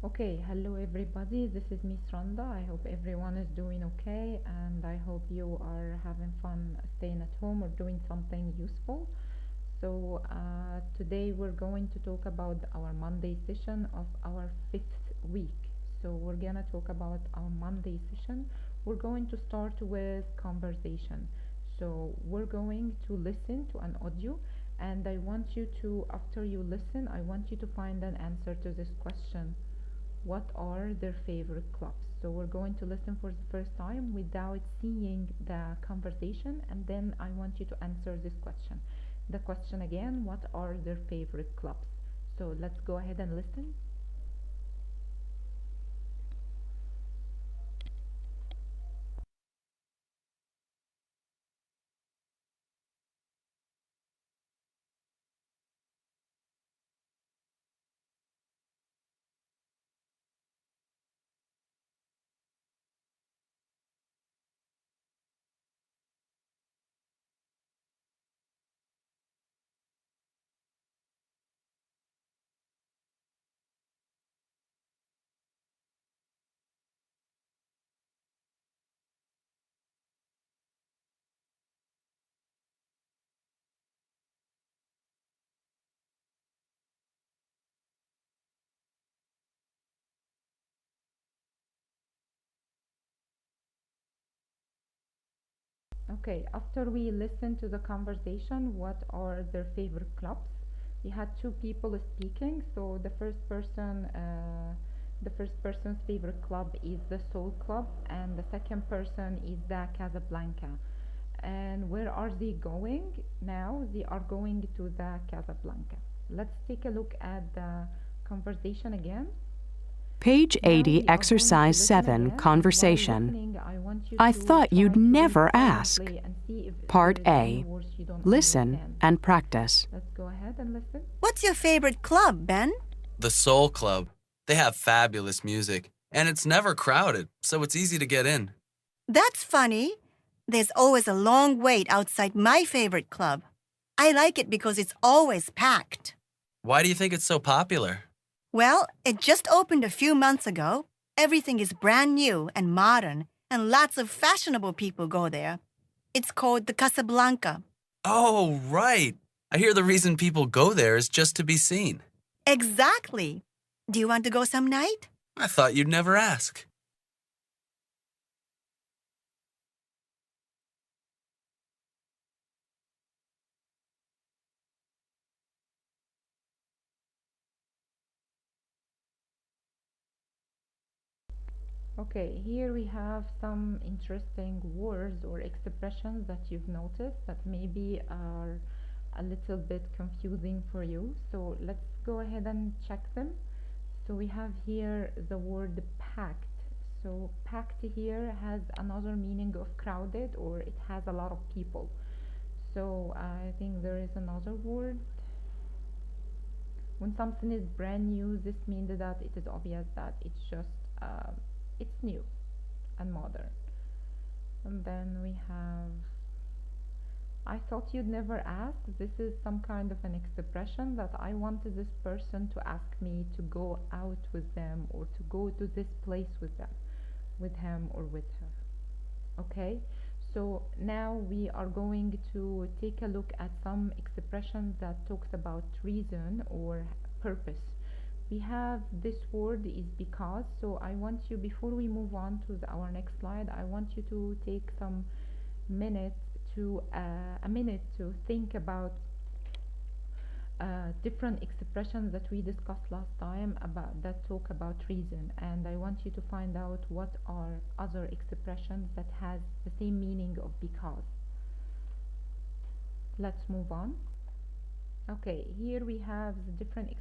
Okay, hello everybody. This is Miss Randa. I hope everyone is doing okay, and I hope you are having fun staying at home or doing something useful. Today we're going to talk about our Monday session of our fifth week. So we're gonna talk about our Monday session. We're going to start with conversation. So we're going to listen to an audio, and I want you to, after you listen, I want you to find an answer to this question: what are their favorite clubs? So we're going to listen for the first time without seeing the conversation, and then I want you to answer this question. The question again: what are their favorite clubs? So let's go ahead and listen. Okay, after we listen to the conversation, what are their favorite clubs? We had two people speaking. So the first person's favorite club is the Soul Club, and the second person is the Casablanca. And where are they going now? They are going to the Casablanca. Let's take a look at the conversation again. Page Now 80, we are going to Exercise listen 7, again, and while Conversation. listening, I want you I to thought try you'd to read never ask. silently and see if there Part is any A. words you don't Listen understand. and practice. Let's go ahead and listen. What's your favorite club, Ben? The Soul Club. They have fabulous music, and it's never crowded, so it's easy to get in. That's funny. There's always a long wait outside my favorite club. I like it because it's always packed. Why do you think it's so popular? Well, it just opened a few months ago. Everything is brand new and modern, and lots of fashionable people go there. It's called the Casablanca. Oh, right. I hear the reason people go there is just to be seen. Exactly. Do you want to go some night? I thought you'd never ask. Okay, here we have some interesting words or expressions that you've noticed that maybe are a little bit confusing for you. So let's go ahead and check them. So we have here the word packed. So packed here has another meaning of crowded, or it has a lot of people. So I think there is another word. When something is brand new, this means that it is obvious that it's new and modern. And then we have I thought you'd never ask. This is some kind of an expression that I wanted this person to ask me to go out with them or to go to this place with them, with him or with her. Okay, so now we are going to take a look at some expressions that talks about reason or purpose. We have this word is because. So I want you, before we move on to our next slide, I want you to take some minutes to a minute to think about different expressions that we discussed last time about that talk about reason, and I want you to find out what are other expressions that has the same meaning of because. Let's move on. Okay, here we have the different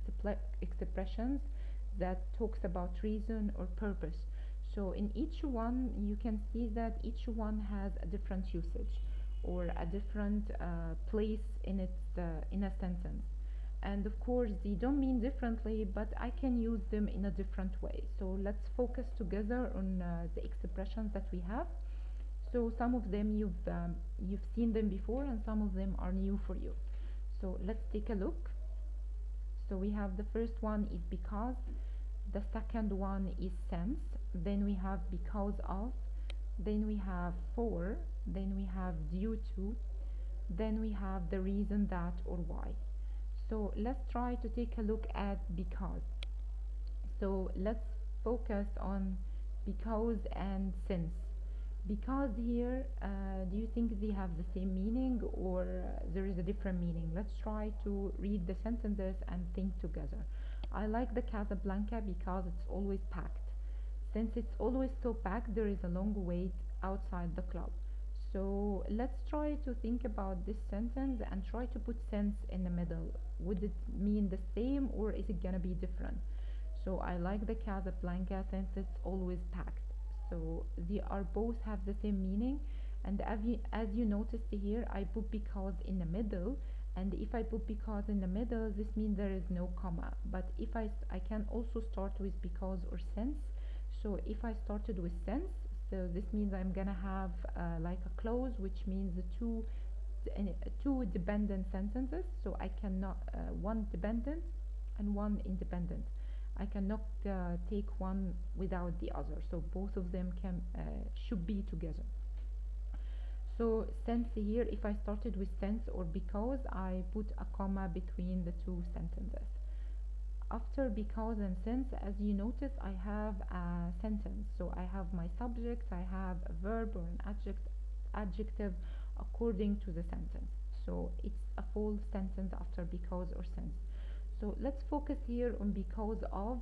expressions that talks about reason or purpose. So in each one you can see that each one has a different usage or a different place in a sentence. And of course they don't mean differently, but I can use them in a different way. So let's focus together on the expressions that we have. So some of them you've seen them before, and some of them are new for you. So let's take a look. So we have the first one is because. The second one is since. Then we have because of. Then we have for. Then we have due to. Then we have the reason that or why. So let's try to take a look at because. So let's focus on because and since. Because here, do you think they have the same meaning, or there is a different meaning? Let's try to read the sentences and think together. I like the Casablanca because it's always packed. Since it's always so packed, there is a long wait outside the club. So let's try to think about this sentence and try to put sense in the middle. Would it mean the same, or is it gonna be different? So I like the Casablanca since it's always packed. So they are both have the same meaning, and as you noticed here, I put because in the middle, and if I put because in the middle, this means there is no comma. But if I can also start with because or since. So if I started with since, so this means I'm gonna have like a clause, which means two dependent sentences. So I cannot one dependent and one independent. I cannot take one without the other. So both of them can should be together. So since here, if I started with since or because, I put a comma between the two sentences. After because and since, as you notice, I have a sentence. So I have my subject, I have a verb or an adjective according to the sentence. So it's a full sentence after because or since. So let's focus here on because of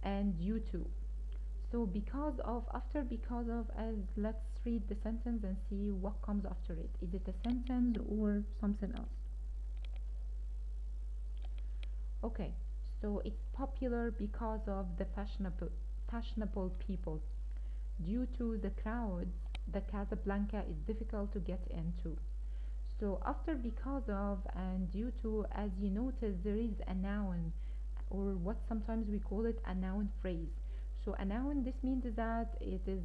and due to. So because of, after because of, as let's read the sentence and see what comes after it. Is it a sentence or something else? Okay, so it's popular because of the fashionable people. Due to the crowds, the Casablanca is difficult to get into. So after because of and due to, as you notice, there is a noun, or what sometimes we call it a noun phrase. So a noun, this means that it is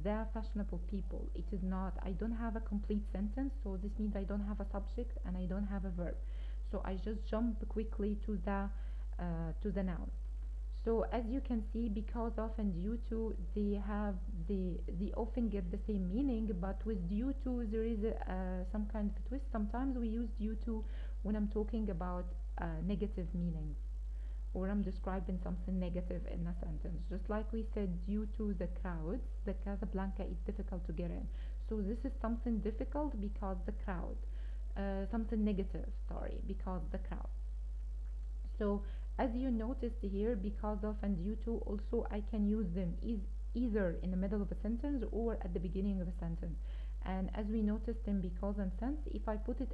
the fashionable people. It is not, I don't have a complete sentence, so this means I don't have a subject and I don't have a verb. So I just jump quickly to the noun. So as you can see, because of and due to, they often get the same meaning, but with due to there is some kind of a twist. Sometimes we use due to when I'm talking about negative meanings, or I'm describing something negative in a sentence. Just like we said, due to the crowds, the Casablanca is difficult to get in. So this is something difficult because the crowd. Something negative, sorry, because the crowd. So as you noticed here, because of and due to, also I can use them either in the middle of a sentence or at the beginning of a sentence. And as we noticed in because and since, if I put it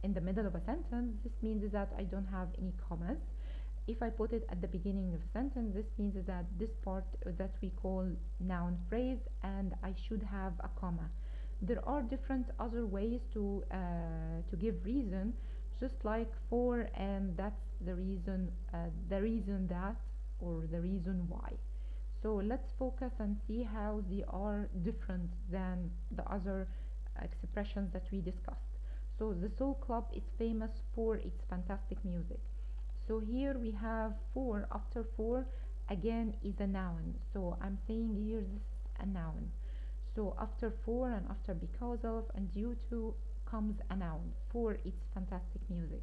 in the middle of a sentence, this means that I don't have any commas. If I put it at the beginning of a sentence, this means that this part that we call noun phrase, and I should have a comma. There are different other ways to give reason, just like for and that's the reason that, or the reason why. So let's focus and see how they are different than the other expressions that we discussed. So the Soul Club is famous for its fantastic music. So here we have for, after for again is a noun. So I'm saying here this is a noun. So after for and after because of and due to comes a noun for its fantastic music.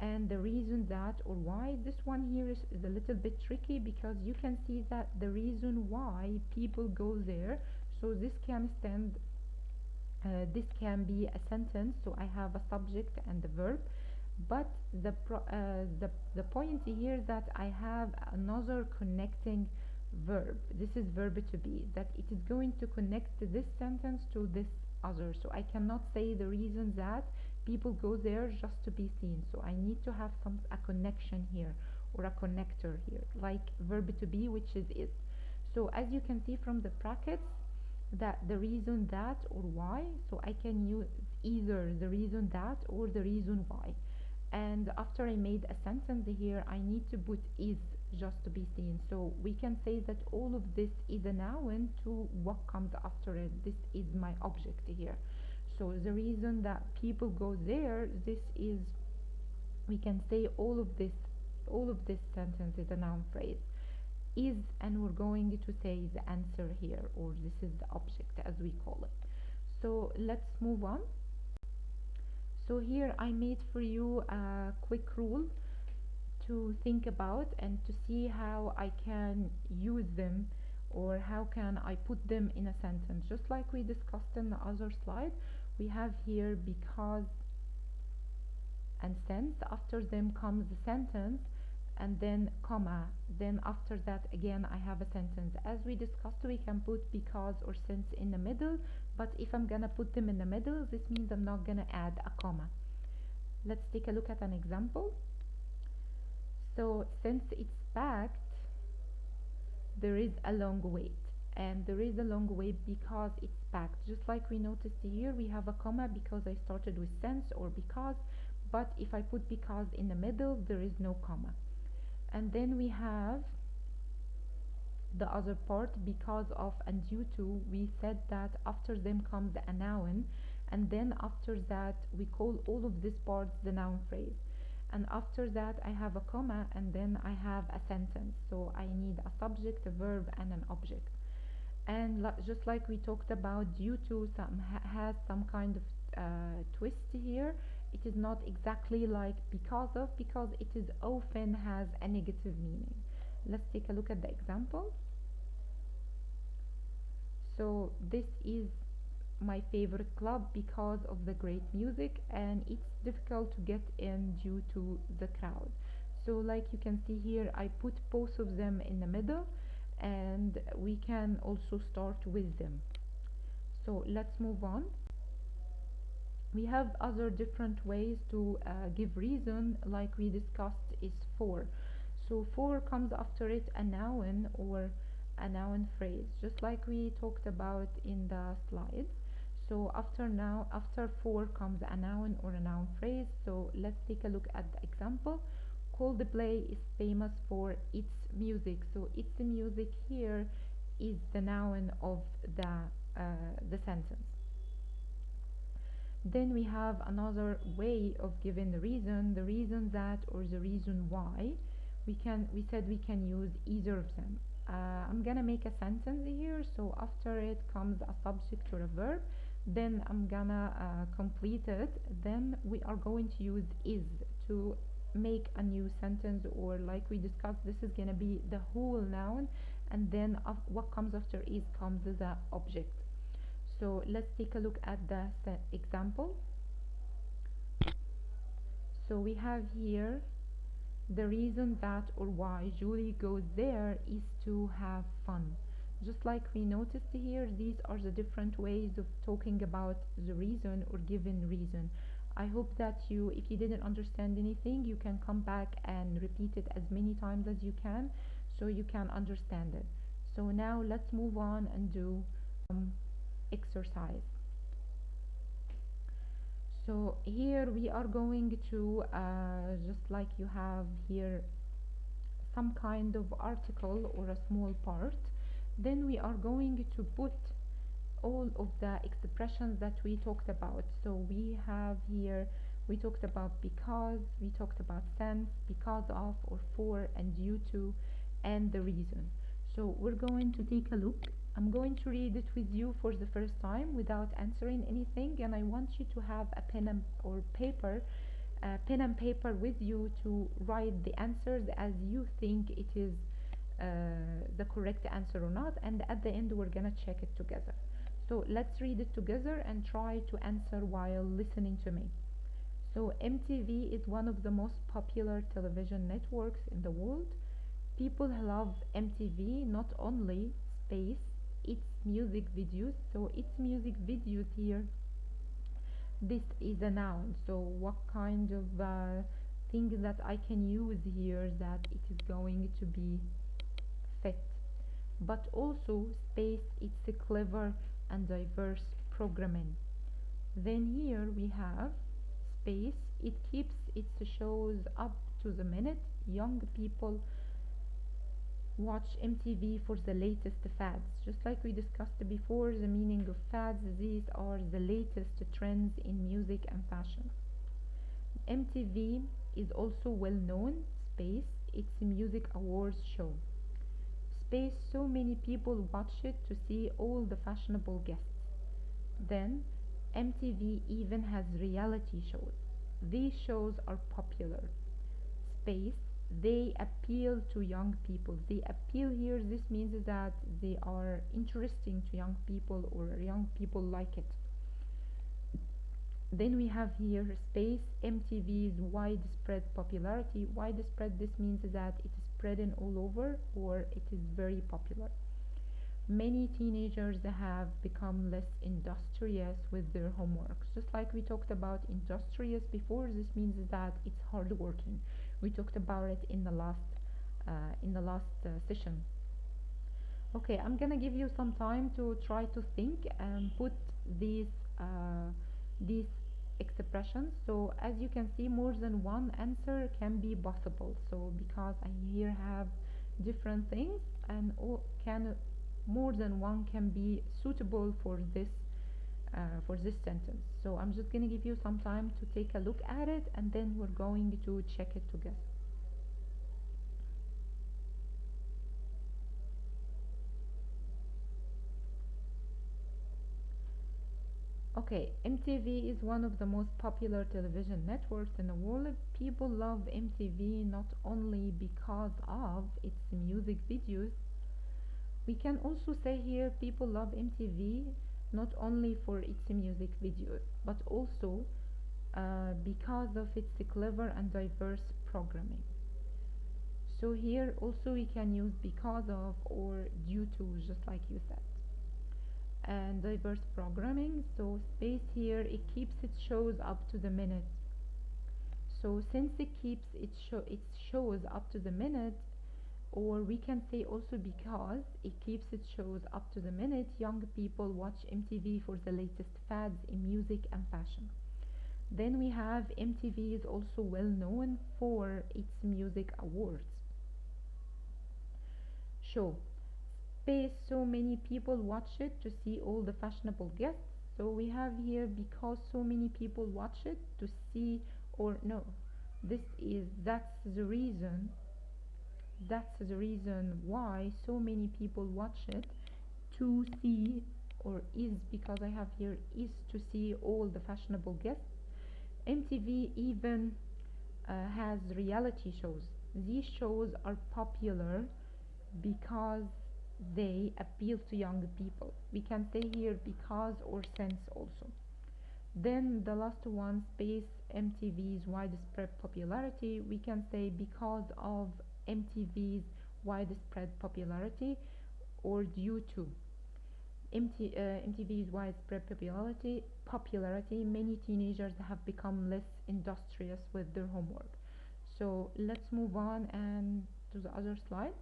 And the reason that or why, this one here is a little bit tricky, because you can see that the reason why people go there. So this can stand, this can be a sentence. So I have a subject and the verb, but the point here is that I have another connecting verb. This is verb to be, that it is going to connect this sentence to this other. So I cannot say the reason that people go there just to be seen. So I need to have a connection here, or a connector here, like verb to be, which is. So as you can see from the brackets, that the reason that or why, so I can use either the reason that or the reason why. And after I made a sentence here, I need to put is just to be seen. So we can say that all of this is a noun to what comes after it. This is my object here. So the reason that people go there, this is, we can say all of this all of this sentence is a noun phrase. Is, and we're going to say the answer here, or this is the object as we call it. So let's move on. So here I made for you a quick rule to think about and to see how I can use them, or how can I put them in a sentence. Just like we discussed in the other slide, we have here because and since. After them comes the sentence, and then comma, then after that again I have a sentence. As we discussed, we can put because or since in the middle, but if I'm gonna put them in the middle, this means I'm not gonna add a comma. Let's take a look at an example. So since it's packed, there is a long wait, and there is a long wait because it's packed. Just like we noticed here, we have a comma because I started with since or because, but if I put because in the middle, there is no comma. And then we have the other part, because of and due to. We said that after them comes a noun, and then after that we call all of these parts the noun phrase, and after that I have a comma, and then I have a sentence. So I need a subject, a verb, and an object. And just like we talked about, due to has some kind of twist here. It is not exactly like because of, because it is often has a negative meaning. Let's take a look at the example. So this is my favorite club because of the great music, and it's difficult to get in due to the crowd. So like you can see here, I put both of them in the middle, and we can also start with them. So let's move on. We have other different ways to give reason, like we discussed, is for. So for comes after it a noun or a noun phrase, just like we talked about in the slides. So after for comes a noun or a noun phrase. So let's take a look at the example. Coldplay is famous for its music. So its music here is the noun of the sentence. Then we have another way of giving the reason that, or the reason why. We said we can use either of them. I'm gonna make a sentence here, so after it comes a subject or a verb, then I'm gonna complete it. Then we are going to use is to make a new sentence, or like we discussed, this is gonna be the whole noun, and then what comes after is comes as the object. So let's take a look at the example. So we have here the reason that, or why, Julie goes there is to have fun. Just like we noticed here, these are the different ways of talking about the reason or given reason. I hope that if you didn't understand anything, you can come back and repeat it as many times as you can, so you can understand it. So now let's move on and do exercise. So here we are going to just like you have here some kind of article or a small part, then we are going to put all of the expressions that we talked about. So we have here, we talked about because, we talked about since, because of, or for, and due to, and the reason. So we're going to take a look. I'm going to read it with you for the first time without answering anything, and I want you to have a pen and paper with you to write the answers as you think it is the correct answer or not, and at the end we're gonna check it together. So let's read it together and try to answer while listening to me. So MTV is one of the most popular television networks in the world. People love MTV, not only space, its music videos. So its music videos here, this is a noun. So what kind of thing that I can use here that it is going to be fit? But also space, it's a clever and diverse programming. Then here we have space, it keeps its shows up to the minute. Young people watch MTV for the latest fads. Just like we discussed before, the meaning of fads, these are the latest trends in music and fashion. MTV is also well known, space, its music awards show. Space, so many people watch it to see all the fashionable guests. Then, MTV even has reality shows. These shows are popular. Space, they appeal to young people. They appeal here, this means that they are interesting to young people or young people like it. Then we have here Space, MTV's widespread popularity. Widespread, this means that it is spreading all over or it is very popular. Many teenagers have become less industrious with their homework. Just like we talked about industrious before, this means that it's hardworking. We talked about it in the last session. Okay, I'm gonna give you some time to try to think and put these expressions. So as you can see, more than one answer can be possible. So because I here have different things and all can more than one can be suitable for this sentence. So I'm just gonna give you some time to take a look at it and then we're going to check it together. Okay, MTV is one of the most popular television networks in the world. People love MTV not only because of its music videos. We can also say here people love MTV not only for its music videos, but also because of its clever and diverse programming. So here also we can use because of or due to, just like you said. And diverse programming, so Space here, it keeps its shows up to the minute. So since it keeps its shows up to the minute, or we can say also because it keeps its shows up to the minute, young people watch MTV for the latest fads in music and fashion. Then we have MTV is also well known for its music awards. Show Space, so many people watch it to see all the fashionable guests. So we have here because so many people watch it to see, or no, that's the reason why so many people watch it to see, or is because I have here is to see all the fashionable guests. MTV even has reality shows. These shows are popular because they appeal to young people. We can say here because or since also. Then the last one, Space, MTV's widespread popularity. We can say because of MTV's widespread popularity or due to MTV's widespread popularity, many teenagers have become less industrious with their homework. So let's move on and to the other slide.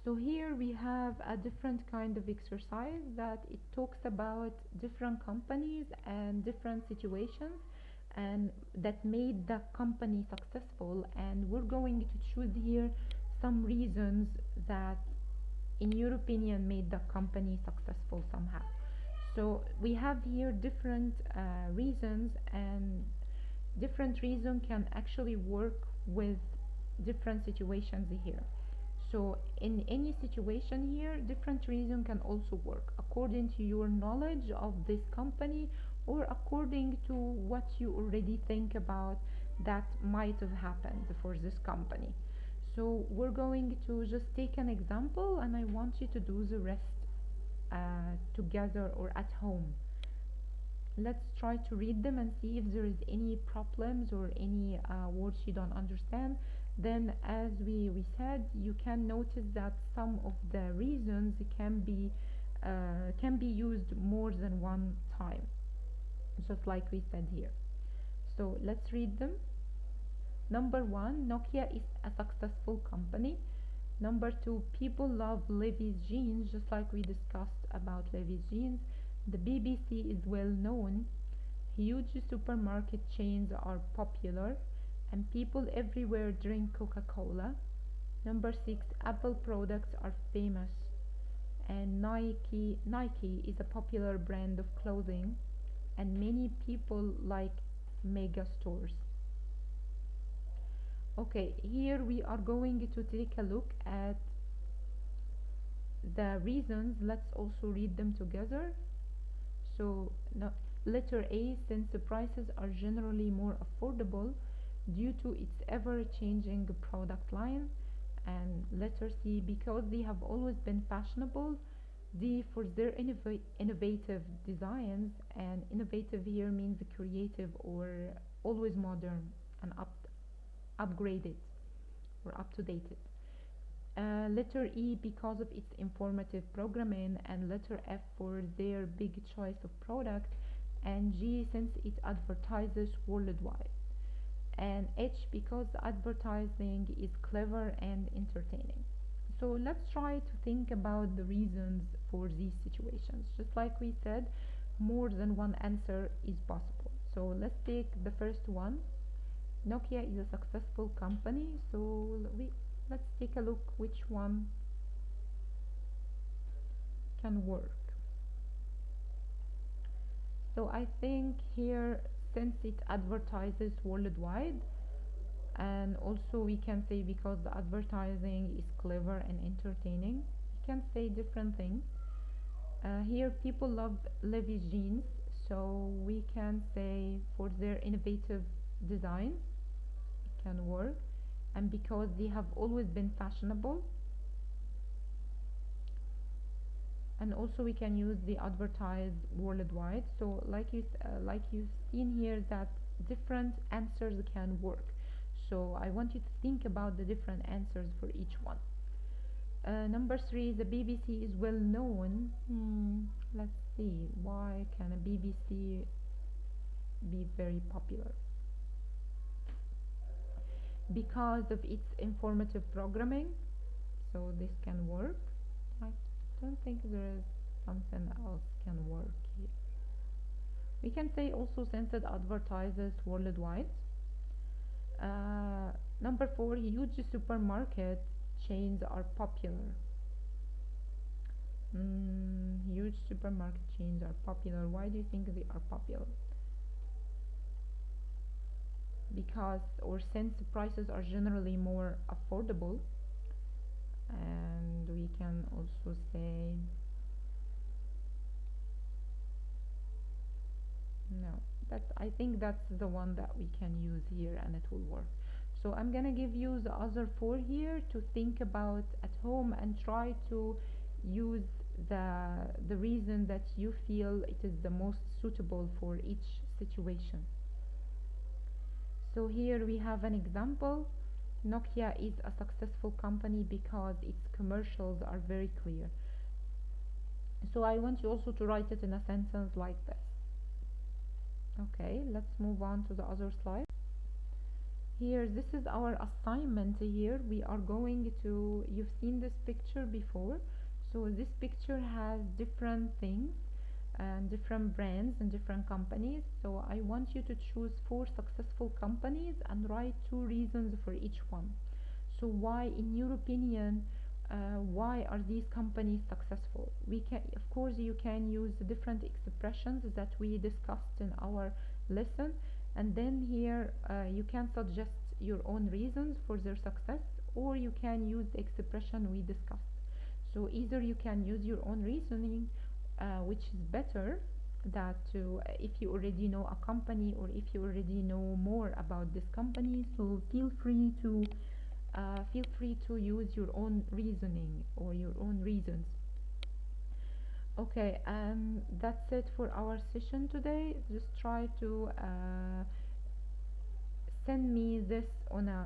So here we have a different kind of exercise that it talks about different companies and different situations and that made the company successful, and we're going to choose here some reasons that in your opinion made the company successful somehow. So we have here different reasons, and different reason can actually work with different situations here. So in any situation here, different reason can also work according to your knowledge of this company or according to what you already think about that might have happened for this company. So we're going to just take an example and I want you to do the rest together or at home. Let's try to read them and see if there is any problems or any words you don't understand. Then as we said, you can notice that some of the reasons can be used more than one time, just like we said here. So let's read them. Number one, Nokia is a successful company. Number two, people love Levi's jeans, just like we discussed about Levi's jeans. The BBC is well known. Huge supermarket chains are popular, and people everywhere drink Coca-Cola. Number six, Apple products are famous, and Nike is a popular brand of clothing, and many people like mega stores. Okay, here we are going to take a look at the reasons. Let's also read them together. So, no, letter A, since the prices are generally more affordable due to its ever changing product line. And letter C, because they have always been fashionable. D, for their innovative designs. And innovative here means creative or always modern and upgraded or up to date. Letter E, because of its informative programming. And letter F, for their big choice of product. And G, since it advertises worldwide. And H, because advertising is clever and entertaining. So let's try to think about the reasons for these situations. Just like we said, more than one answer is possible. So let's take the first one. Nokia is a successful company, so let's take a look which one can work. So I think here, since it advertises worldwide, and also we can say because the advertising is clever and entertaining, we can say different things. Here people love Levi's jeans, so we can say for their innovative design it can work, and because they have always been fashionable. And also we can use the advertise worldwide. So like you've seen here that different answers can work. So I want you to think about the different answers for each one. Number 3, the BBC is well known. Let's see, why can a BBC be very popular? Because of its informative programming, so this can work. I don't think there is something else can work here. We can say also since it advertises worldwide. Number 4, huge supermarket chains are popular. Huge supermarket chains are popular. Why do you think they are popular? Because or since prices are generally more affordable. And we can also say no, I think that's the one that we can use here and it will work. So I'm gonna give you the other 4 here to think about at home and try to use the reason that you feel it is the most suitable for each situation. So here we have an example. Nokia is a successful company because its commercials are very clear. So I want you also to write it in a sentence like this. Okay, let's move on to the other slide. Here, this is our assignment here. We are going to, you've seen this picture before. So this picture has different things and different brands and different companies. So I want you to choose 4 successful companies and write 2 reasons for each one. So why, in your opinion, why are these companies successful? We can, of course, you can use the different expressions that we discussed in our lesson, and then here you can suggest your own reasons for their success, or you can use the expression we discussed. So either you can use your own reasoning, which is better that if you already know a company or if you already know more about this company, so feel free to use your own reasoning or your own reasons. Okay, that's it for our session today. Just try to send me this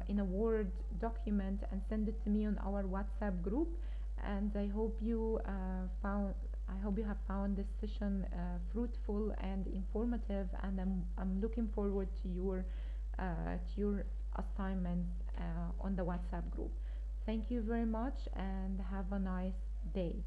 in a Word document and send it to me on our WhatsApp group. And I hope you have found this session fruitful and informative. And I'm looking forward to your assignments on the WhatsApp group. Thank you very much and have a nice day.